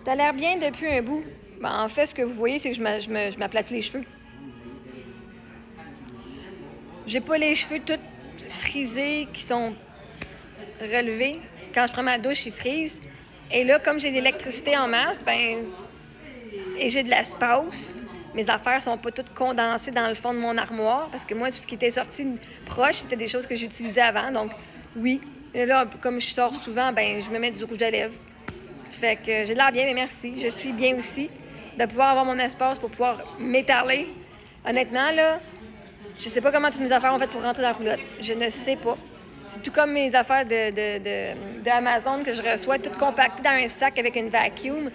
T'as l'air bien depuis un bout. Ben, en fait, ce que vous voyez, c'est que je m'aplatis les cheveux. J'ai pas les cheveux tout frisés qui sont relevés. Quand je prends ma douche, ils frisent. Et là, comme j'ai de l'électricité en masse, et j'ai de l'espace, mes affaires sont pas toutes condensées dans le fond de mon armoire, parce que moi, tout ce qui était sorti proche, c'était des choses que j'utilisais avant. Donc, oui. Et là, comme je sors souvent, je me mets du rouge à lèvres. Fait que j'ai de l'air bien, mais merci. Je suis bien aussi de pouvoir avoir mon espace pour pouvoir m'étaler. Honnêtement, là, je sais pas comment toutes mes affaires ont fait pour rentrer dans la roulotte. Je ne sais pas. C'est tout comme mes affaires d'Amazon que je reçois, toutes compactées dans un sac avec une vacuum.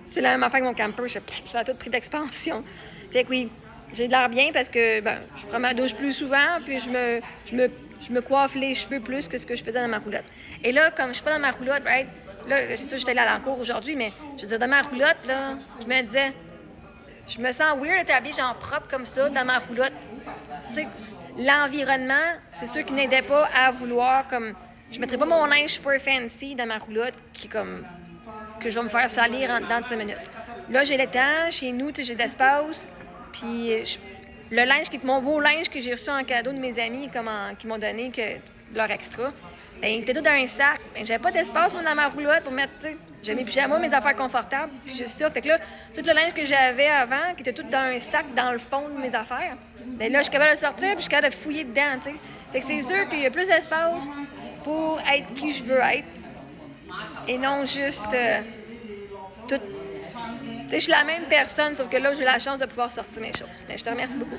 C'est la même affaire que mon camper. Ça a tout pris d'expansion. Fait que oui, j'ai de l'air bien parce que je prends ma douche plus souvent, puis je me coiffe les cheveux plus que ce que je faisais dans ma roulotte. Et là, comme je suis pas dans ma roulotte, right, là, c'est sûr que j'étais allée à l'encours aujourd'hui, mais je veux dire, dans ma roulotte, là, je me disais, je me sens weird d'être habillée genre propre comme ça dans ma roulotte. Tu sais, l'environnement, c'est sûr qu'il n'aidait pas à vouloir comme. Je mettrais pas mon linge super fancy dans ma roulotte qui comme que je vais me faire salir en dedans de 5 minutes. Là, j'ai le temps, chez nous, tu sais, j'ai de l'espace. Puis le linge, mon beau linge que j'ai reçu en cadeau de mes amis, qui m'ont donné leur extra, il était tout dans un sac. J'avais pas d'espace, moi, dans ma roulotte pour mettre, tu sais, j'ai mes pyjamas, mes affaires confortables, puis juste ça. Fait que là, tout le linge que j'avais avant, qui était tout dans un sac dans le fond de mes affaires, là, je suis capable de le sortir, puis je suis capable de fouiller dedans, tu sais. Fait que c'est sûr qu'il y a plus d'espace pour être qui je veux être, et non juste tout. Tu sais, je suis la même personne, sauf que là, j'ai la chance de pouvoir sortir mes choses. Mais je te remercie beaucoup.